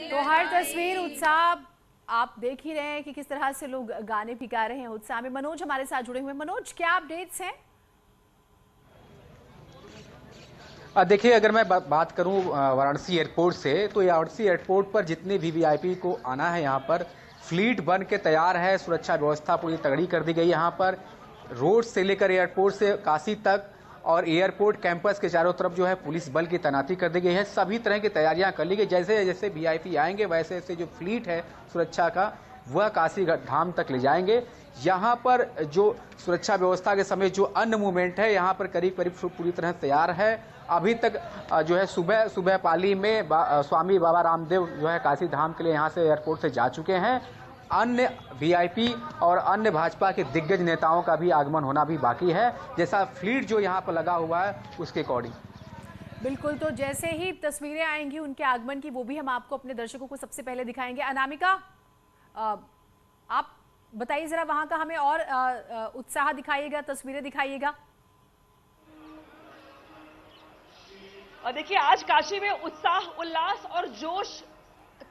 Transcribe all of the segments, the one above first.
तो हर तस्वीर उत्साह आप देख ही रहे हैं कि किस तरह से लोग गाने भी गा रहे हैं उत्साह में। मनोज हमारे साथ जुड़े हुए। मनोज, क्या अपडेट्स हैं? देखिए, अगर मैं बात करूं वाराणसी एयरपोर्ट से, तो वाराणसी एयरपोर्ट पर जितने भी वीआईपी को आना है यहाँ पर फ्लीट बन के तैयार है। सुरक्षा व्यवस्था पूरी तगड़ी कर दी गई। यहाँ पर रोड से लेकर एयरपोर्ट से काशी तक और एयरपोर्ट कैंपस के चारों तरफ जो है पुलिस बल की तैनाती कर दी गई है। सभी तरह की तैयारियां कर ली गई। जैसे जैसे वीआईपी आएंगे वैसे वैसे जो फ्लीट है सुरक्षा का वह काशी धाम तक ले जाएंगे। यहाँ पर जो सुरक्षा व्यवस्था के समय जो अन्य मूवमेंट है यहाँ पर करीब करीब पूरी तरह तैयार है। अभी तक जो है सुबह सुबह पाली में स्वामी बाबा रामदेव जो है काशी धाम के लिए यहाँ से एयरपोर्ट से जा चुके हैं। अन्य वीआईपी और अन्य भाजपा के दिग्गज नेताओं का भी आगमन होना भी बाकी है, जैसा फ्लीट जो यहाँ पर लगा हुआ है उसके अकॉर्डिंग। बिल्कुल, तो जैसे ही तस्वीरें आएंगी उनके आगमन की वो भी हम आपको अपने दर्शकों को सबसे पहले दिखाएंगे। अनामिका, आप बताइए जरा वहां का हमें और उत्साह दिखाइएगा, तस्वीरें दिखाइएगा। और देखिए, आज काशी में उत्साह, उल्लास और जोश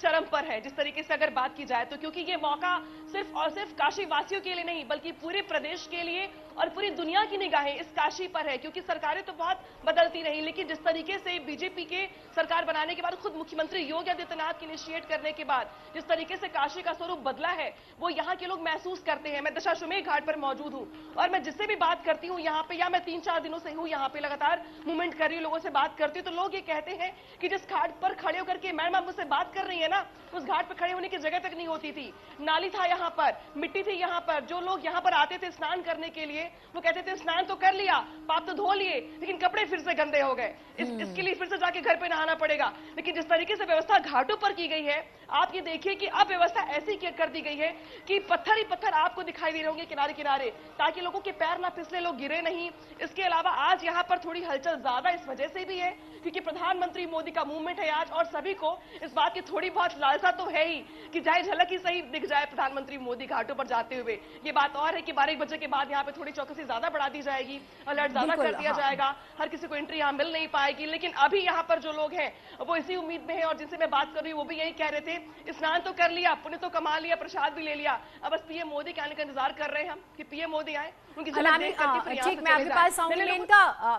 चरम पर है। जिस तरीके से अगर बात की जाए तो, क्योंकि ये मौका सिर्फ और सिर्फ काशी वासियों के लिए नहीं बल्कि पूरे प्रदेश के लिए और पूरी दुनिया की निगाहें इस काशी पर है। क्योंकि सरकारें तो बहुत बदलती रही, लेकिन जिस तरीके से बीजेपी के सरकार बनाने के बाद खुद मुख्यमंत्री योगी आदित्यनाथ की इनिशिएट करने के बाद जिस तरीके से काशी का स्वरूप बदला है वो यहाँ के लोग महसूस करते हैं। मैं दशाश्वमेध घाट पर मौजूद हूँ और मैं जिससे भी बात करती हूँ यहाँ पे, या मैं 3-4 दिनों से हूँ यहाँ पे लगातार मूवमेंट कर रही हूँ, लोगों से बात करती हूँ, तो लोग ये कहते हैं कि जिस घाट पर खड़े होकर के मैडम आप मुझसे बात कर रही है ना, उस घाट पर खड़े होने की जगह तक नहीं होती थी। नाली था यहाँ पर, मिट्टी थी यहाँ पर। जो लोग यहाँ पर आते थे स्नान करने के लिए वो कहते थे स्नान तो कर लिया, पाप तो धो लिए, लेकिन कपड़े फिर से गंदे हो गए, इसके लिए फिर से जाके घर पे नहाना पड़ेगा। लेकिन जिस तरीके से व्यवस्था घाटों पर की गई है, आप ये देखिए कि अब व्यवस्था ऐसी कर दी गई है कि पत्थर ही पत्थर आपको दिखाई दे रहे होंगे किनारे किनारे, ताकि लोगों के पैर ना फिसले, लोग गिरे नहीं। इसके अलावा आज यहाँ पर थोड़ी हलचल ज्यादा इस वजह से भी है क्योंकि प्रधानमंत्री मोदी का मूवमेंट है आज, और सभी को इस बात की थोड़ी बहुत लालसा तो है ही कि चाहे झलक ही सही दिख जाए प्रधानमंत्री मोदी घाटों पर जाते हुए। ये बात और है कि 12 बजे के बाद यहाँ पे थोड़ी चौकसी ज्यादा बढ़ा दी जाएगी, अलर्ट ज्यादा कर दिया जाएगा, हर किसी को एंट्री यहाँ मिल नहीं पाएगी। लेकिन अभी यहाँ पर जो लोग हैं वो इसी उम्मीद में है, और जिनसे मैं बात कर रही हूँ वो भी यही कह रहे थे, स्नान तो कर लिया, पुण्य तो कमा लिया, प्रसाद भी ले लिया, अब बस पीएम मोदी के आने का इंतजार कर रहे हैं हम कि पीएम मोदी आए, उनकी ठीक, मैं आपके पास आऊंगी।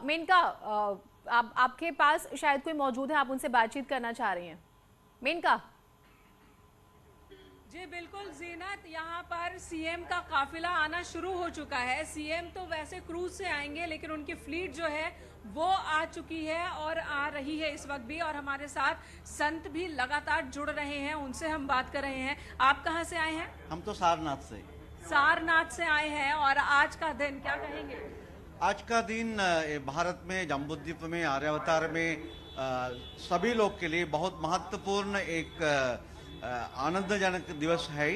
मेनका, आपके पास शायद कोई मौजूद है, आप उनसे बातचीत करना चाह रही हैं। मेनका जी बिल्कुल जीनत, यहाँ पर सीएम का काफिला आना शुरू हो चुका है। सीएम तो वैसे क्रूज से आएंगे लेकिन उनकी फ्लीट जो है वो आ चुकी है और आ रही है इस वक्त भी, और हमारे साथ संत भी लगातार जुड़ रहे हैं, उनसे हम बात कर रहे हैं। आप कहाँ से आए हैं? हम तो सारनाथ से आए हैं। और आज का दिन क्या कहेंगे? आज का दिन भारत में, जम्बूद्वीप में, आर्यावतार में सभी लोग के लिए बहुत महत्वपूर्ण एक आनंदजनक दिवस है।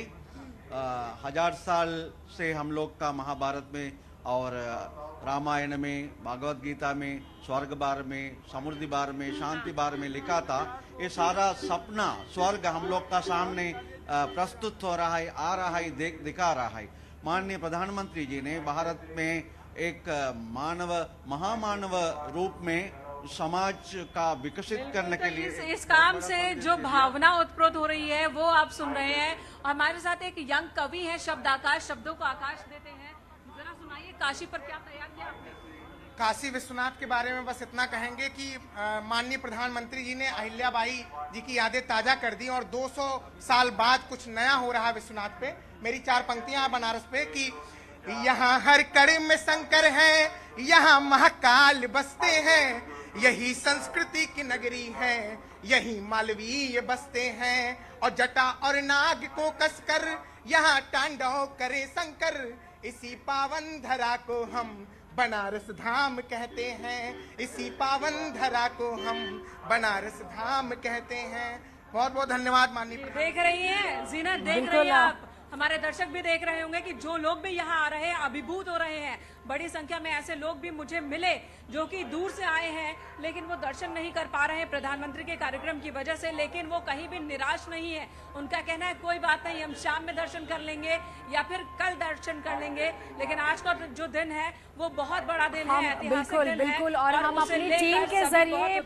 1000 साल से हम लोग का महाभारत में और रामायण में, भागवत गीता में, स्वर्ग बार में, समृद्धि बार में, शांति बार में लिखा था। ये सारा सपना स्वर्ग हम लोग का सामने प्रस्तुत हो रहा है, आ रहा है, दिखा रहा है। माननीय प्रधानमंत्री जी ने भारत में एक महामानव रूप में समाज का विकसित करने के लिए इस काम से जो भावना उत्प्रोत हो रही है वो आप सुन रहे हैं। और हमारे साथ एक यंग कवि है, शब्द आकाश, शब्दों को आकाश देते हैं। जरा सुनाइए, काशी पर क्या तैयार किया आपने? काशी विश्वनाथ के बारे में बस इतना कहेंगे कि माननीय प्रधानमंत्री जी ने अहिल्याबाई जी की यादें ताजा कर दी और 200 साल बाद कुछ नया हो रहा है विश्वनाथ पे। मेरी 4 पंक्तियां बनारस पे कि यहाँ हर कड़ में शंकर है, यहाँ महाकाल बसते हैं, यही संस्कृति की नगरी है, यही मालवीय बसते हैं, और जटा और नाग को कसकर यहाँ तांडव करे शंकर, इसी पावन धरा को हम बनारस धाम कहते हैं, इसी पावन धरा को हम बनारस धाम कहते हैं। बहुत बहुत धन्यवाद माननीय। देख रही हैं जीनत, देख रही हैं आप, हमारे दर्शक भी देख रहे होंगे कि जो लोग भी यहाँ आ रहे हैं अभिभूत हो रहे हैं। बड़ी संख्या में ऐसे लोग भी मुझे मिले जो कि दूर से आए हैं लेकिन वो दर्शन नहीं कर पा रहे हैं प्रधानमंत्री के कार्यक्रम की वजह से, लेकिन वो कहीं भी निराश नहीं है। उनका कहना है कोई बात नहीं, हम शाम में दर्शन कर लेंगे या फिर कल दर्शन कर लेंगे, लेकिन आज का जो दिन है वो बहुत बड़ा दिन है, ऐतिहासिक दिन है। बिल्कुल, और हम अपनी टीम के जरिए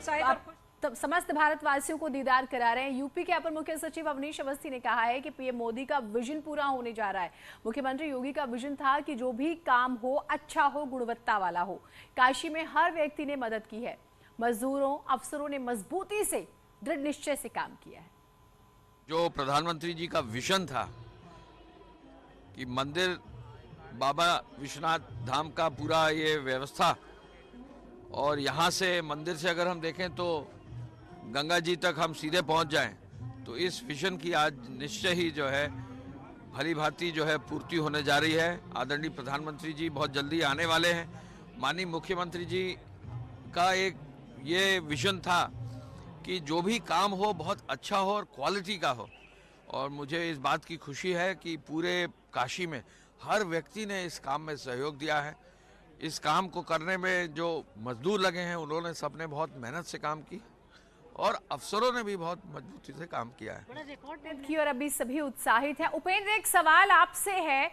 समस्त भारतवासियों को दीदार करा रहे हैं। यूपी के अपर मुख्य सचिव अवनीश अवस्थी ने कहा है कि पीएम मोदी का विजन पूरा होने जा रहा है। मुख्यमंत्री योगी का विजन था कि जो भी काम हो अच्छा हो, गुणवत्ता वाला हो। काशी में हर व्यक्ति ने मदद की है। मजदूरों, अफसरों ने मजबूती से, दृढ़ निश्चय से काम किया है। जो प्रधानमंत्री जी का विजन था कि मंदिर बाबा विश्वनाथ धाम का पूरा ये व्यवस्था, और यहाँ से मंदिर से अगर हम देखें तो गंगा जी तक हम सीधे पहुँच जाएं, तो इस विजन की आज निश्चय ही जो है भली भांति जो है पूर्ति होने जा रही है। आदरणीय प्रधानमंत्री जी बहुत जल्दी आने वाले हैं। माननीय मुख्यमंत्री जी का एक ये विजन था कि जो भी काम हो बहुत अच्छा हो और क्वालिटी का हो, और मुझे इस बात की खुशी है कि पूरे काशी में हर व्यक्ति ने इस काम में सहयोग दिया है। इस काम को करने में जो मजदूर लगे हैं उन्होंने सबने बहुत मेहनत से काम की, और अफसरों ने भी बहुत मजबूती से काम किया है। और अभी सभी उत्साहित हैं। उपेंद्र, एक सवाल आपसे है